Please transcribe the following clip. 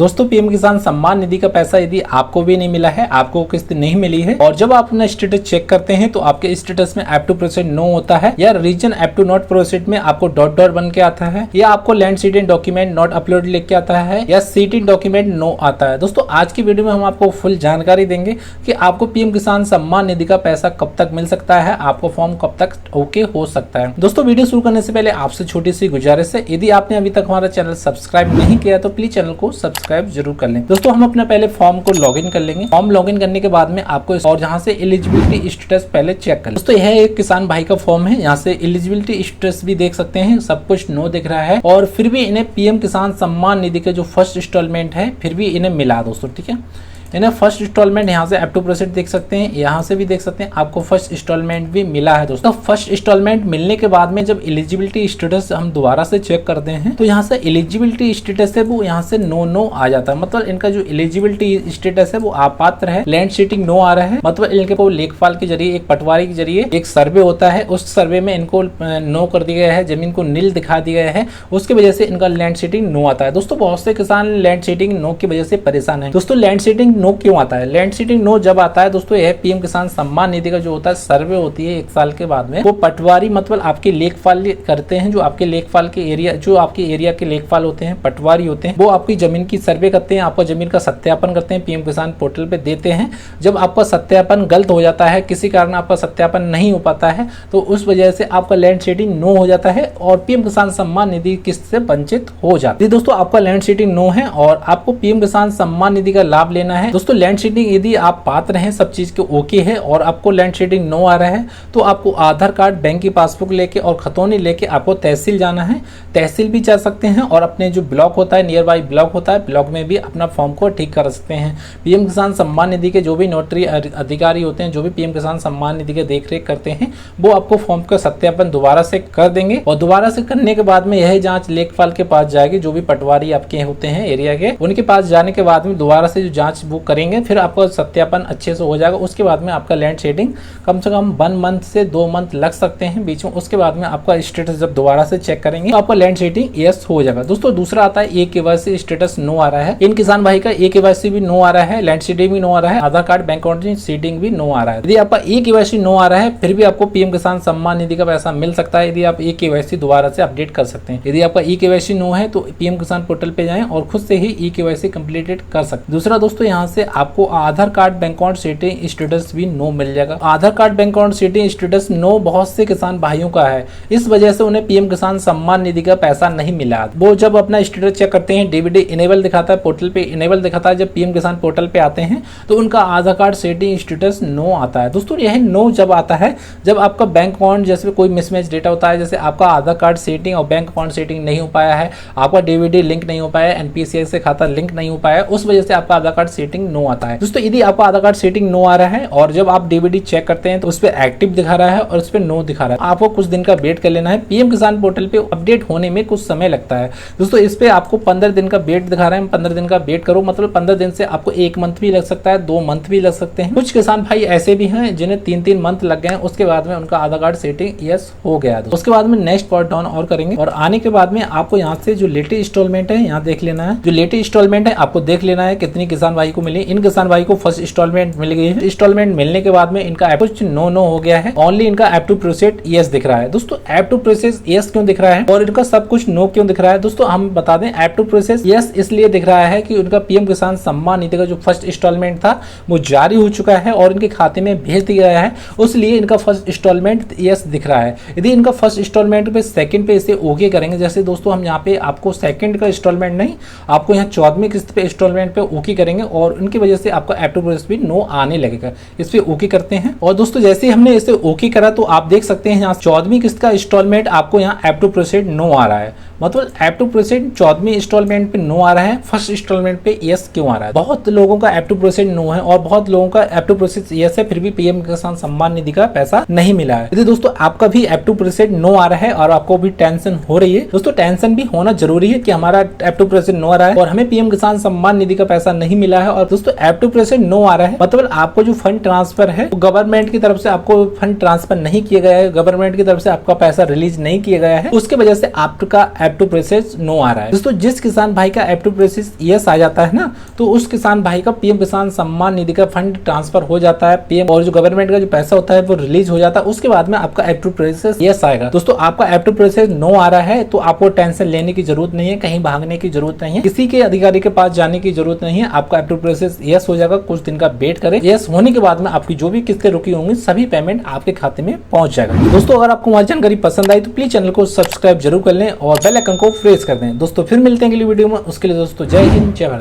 दोस्तों पीएम किसान सम्मान निधि का पैसा यदि आपको भी नहीं मिला है, आपको किस्त नहीं मिली है और जब आप अपना स्टेटस चेक करते हैं तो आपके स्टेटस में ऐप टू प्रोसीड नो होता है या reason app to not proceed में आपको डॉट डॉट बन के आता है या आपको land seeding document not upload लिख के आता है या सीटिंग डॉक्यूमेंट नो आता है। दोस्तों आज की वीडियो में हम आपको फुल जानकारी देंगे कि आपको पीएम किसान सम्मान निधि का पैसा कब तक मिल सकता है, आपको फॉर्म कब तक ओके हो सकता है। दोस्तों वीडियो शुरू करने से पहले आपसे छोटी सी गुजारिश है, यदि आपने अभी तक हमारा चैनल सब्सक्राइब नहीं किया तो प्लीज चैनल को सब्सक्राइब जरूर कर लें। दोस्तों हम अपना पहले फॉर्म को लॉगिन कर लेंगे। फॉर्म लॉगिन करने के बाद में आपको और जहां से एलिजिबिलिटी स्टेटस पहले चेक कर लें। दोस्तों यह एक किसान भाई का फॉर्म है, यहाँ से एलिजिबिलिटी स्टेटस भी देख सकते हैं, सब कुछ नो दिख रहा है और फिर भी इन्हें पीएम किसान सम्मान निधि के जो फर्स्ट इंस्टॉलमेंट है फिर भी इन्हें मिला। दोस्तों ठीक है, इन्हें फर्स्ट इंस्टॉलमेंट यहाँ से ऐप टू प्रोसीड देख सकते हैं, यहाँ से भी देख सकते हैं आपको फर्स्ट इंस्टॉलमेंट भी मिला है। दोस्तों फर्स्ट इंस्टॉलमेंट मिलने के बाद में जब एलिजिबिलिटी स्टेटस हम दोबारा से चेक करते हैं तो यहाँ से एलिजिबिलिटी स्टेटस है वो यहाँ से नो आ जाता है। मतलब इनका जो एलिजिबिलिटी स्टेटस है वो अपात्र है, लैंड सीटिंग नो आ रहा है। मतलब इनके को लेखपाल के जरिए एक पटवारी के जरिए एक सर्वे होता है, उस सर्वे में इनको नो कर दिया गया है, जमीन को नील दिखा दिया गया है, उसकी वजह से इनका लैंड सीटिंग नो आता है। दोस्तों बहुत से किसान लैंड सीटिंग नो की वजह से परेशान है। दोस्तों लैंड सीटिंग नो क्यों आता है? लैंड सीटिंग नो जब आता है दोस्तों यह पीएम किसान सम्मान निधि का जो होता है सर्वे होती है 1 साल के बाद में, वो पटवारी मतलब आपके लेखपाल करते हैं, जो आपके लेखपाल के एरिया जो आपके एरिया के लेखपाल होते हैं, पटवारी होते हैं, वो आपकी जमीन की सर्वे करते हैं, आपका जमीन का सत्यापन करते हैं, पीएम किसान पोर्टल पे देते हैं। जब आपका सत्यापन गलत हो जाता है, किसी कारण आपका सत्यापन नहीं हो पाता है तो उस वजह से आपका लैंड सीटिंग नो हो जाता है और पीएम किसान सम्मान निधि किस्त से वंचित हो जाती है। दोस्तों आपका लैंड सीटिंग नो है और आपको पीएम किसान सम्मान निधि का लाभ लेना है। दोस्तों लैंड सीटिंग यदि आप पात्र हैं, सब चीज के ओके है और आपको लैंड सीडिंग नो आ रहा है तो आपको आधार कार्ड, बैंक की पासबुक लेके और खतौनी लेके आपको तहसील जाना है। तहसील भी जा सकते हैं और अपने जो ब्लॉक होता है, नियर बाई ब्लॉक होता है, ब्लॉक में भी अपना फॉर्म को ठीक कर सकते हैं। पीएम किसान सम्मान निधि के जो भी नोटरी अधिकारी होते हैं, जो भी पीएम किसान सम्मान निधि के देखरेख करते हैं, वो आपको फॉर्म का सत्यापन दोबारा से कर देंगे और दोबारा से करने के बाद में यह जांच लेखपाल के पास जाएगी, जो भी पटवारी आपके होते हैं एरिया के, उनके पास जाने के बाद में दोबारा से जो जांच बुक करेंगे, फिर आपको सत्यापन अच्छे से हो जाएगा। उसके बाद में आपका लैंड सीडिंग कम से कम 1 मंथ से 2 मंथ लग सकते हैं बीच में। उसके बाद में आपका स्टेटस जब दोबारा से चेक करेंगे तो आपका लैंड सीडिंग यस हो जाएगा। दोस्तों दूसरा आता है केवाईसी स्टेटस नो आ रहा है। इन किसान भाई का केवाईसी भी नो आ रहा है, लैंड सीडिंग भी नो आ रहा है, आधार कार्ड, बैंक अकाउंट सीडिंग भी नो आ रहा है। यदि आपका केवाईसी नो आ रहा है फिर भी आपको पीएम किसान सम्मान निधि का पैसा मिल सकता है यदि आप केवाईसी दोबारा से अपडेट कर सकते हैं। यदि आपका केवाईसी नो है तो पीएम किसान पोर्टल पे जाएं और खुद से ही केवाईसी कंप्लीटेड कर सकते हैं। दूसरा दोस्तों यहाँ से आपको Aadhaar card, bank account seeding status भी नो मिल जाएगा। Aadhaar card, bank account seeding status नो बहुत से किसान भाइयों का है, इस वजह से उन्हें पीएम किसान सम्मान निधि का पैसा नहीं मिला। वो जब अपना स्टेटस चेक करते हैं, डीबीडी इनेबल दिखाता है, पोर्टल पे इनेबल दिखाता है, जब पीएम किसान पोर्टल पे आते हैं तो उनका आधार कार्ड सीटिंग स्टेटस नो आता है। दोस्तों यह नो जब आता है जब आपका बैंक अकाउंट जैसे कोई मिसमैच डेटा होता है, जैसे आपका आधार कार्ड सेटिंग और बैंक अकाउंट सेटिंग नहीं हो पाया है, आपका डीबीडी लिंक नहीं हो पाया, एनपीसीआई से खाता लिंक नहीं हो पाया, उस वजह से आपका आधार कार्ड सेटिंग नो आता है। दोस्तों यदि आपका आधार कार्ड सेटिंग नो आ रहा है और जब आप डीबीडी चेक करते हैं तो उस पर एक्टिव दिखा रहा है और उस पर नो दिखा रहा है, आपको कुछ दिन का वेट कर लेना है। पीएम किसान पोर्टल पे अपडेट होने में कुछ समय लगता है। दोस्तों इस पे आपको 15 दिन का वेट दिखा रहा है, 15 दिन का वेट करो, मतलब 15 दिन से आपको 1 मंथ भी लग सकता है, 2 मंथ भी लग सकते हैं। कुछ किसान भाई ऐसे भी हैं जिन्हें 3-3 मंथ लग गए, उसके बाद में उनका आधार कार्ड सेटिंग यस हो गया। उसके बाद में नेक्स्ट पार्ट डाउन और करेंगे और आने के बाद में आपको यहाँ से जो लेटेस्ट इंस्टॉलमेंट है यहाँ देख लेना है। जो लेटेस्ट इंस्टॉलमेंट है आपको देख लेना है कितनी किसान भाई को मिली। इन किसान भाई को फर्स्ट इंस्टॉलमेंट मिल गई है। इंस्टॉलमेंट मिलने के बाद में इनका कुछ नो हो गया है, ओनली इनका ऐप टू प्रोसीड यस दिख रहा है। दोस्तों ऐप टू प्रोसीड यस क्यों दिख रहा है और इनका सब कुछ नो क्यों दिख रहा है? दोस्तों हम बता दें ऐप टू प्रोसीड यस इसलिए दिख रहा है कि उनका पीएम किसान सम्मान निधि का जो फर्स्ट इंस्टॉलमेंट था वो जारी हो चुका है और इनके खाते में भेज दिया गया है, उसलिए इनका फर्स्ट इंस्टॉलमेंट यस दिख रहा है। यदि इनका फर्स्ट इंस्टॉलमेंट पे सेकंड पे इसे ओके करेंगे, जैसे दोस्तों हम यहाँ पे आपको सेकंड का इंस्टॉलमेंट नहीं, आपको यहाँ 14वीं किस्त पे इंस्टॉलमेंट पे ओके करेंगे और उनकी वजह से आपका ऐप टू प्रोसीड भी नो आने लगेगा। इस पे ओके करते हैं और दोस्तों जैसे हमने इसे ओके करा तो आप देख सकते हैं यहाँ 14वीं किस्त का इंस्टॉलमेंट आपको यहाँ ऐप टू प्रोसीड नो आ रहा है। मतलब ऐप टू प्रोसीड 14वीं इंस्टॉलमेंट पे नो आ रहा है, फर्स्ट इंस्टॉलमेंट पे यस क्यों आ रहा है? बहुत लोगों का ऐप टू प्रोसीड नो है और बहुत लोगों का ऐप टू प्रोसीड यस है, फिर भी पीएम किसान सम्मान निधि का पैसा नहीं मिला है। यदि दोस्तों आपका भी ऐप टू प्रोसीड नो आ रहा है और आपको भी टेंशन हो रही है, दोस्तों टेंशन भी होना जरूरी है कि हमारा ऐप टू प्रोसीड नो आ रहा है और हमें पीएम किसान सम्मान निधि का पैसा नहीं मिला है और दोस्तों F2% नो आ रहा है, मतलब आपको जो फंड ट्रांसफर है गवर्नमेंट की तरफ से आपको फंड ट्रांसफर नहीं किया गया है, गवर्नमेंट की तरफ से आपका पैसा रिलीज नहीं किया गया है, उसके वजह से आपका F2% नो आ रहा है। दोस्तों जिस किसान भाई का F2% यस आ जाता है ना, तो उस किसान भाई का पीएम किसान सम्मान निधि का फंड ट्रांसफर हो जाता है, पीएम और जो गवर्नमेंट का जो पैसा होता है वो रिलीज हो जाता है, उसके बाद में आपका F2% यस आएगा। दोस्तों आपका F2% नो आ रहा है तो आपको टेंशन लेने की जरूरत नहीं है, कहीं भागने की जरूरत नहीं है, किसी के अधिकारी के पास जाने की जरूरत नहीं है, आपका F2% यस हो जाएगा। कुछ दिन का वेट करें, यस होने के बाद में आपकी जो भी किस्तें रुकी होंगी सभी पेमेंट आपके खाते में पहुंच जाएगा। दोस्तों अगर आपको हमारी जानकारी पसंद आई तो प्लीज चैनल को सब्सक्राइब जरूर कर लें और बेल आइकन को प्रेस कर दें। दोस्तों फिर मिलते हैं अगली वीडियो में, उसके लिए दोस्तों जय हिंद जय भारत।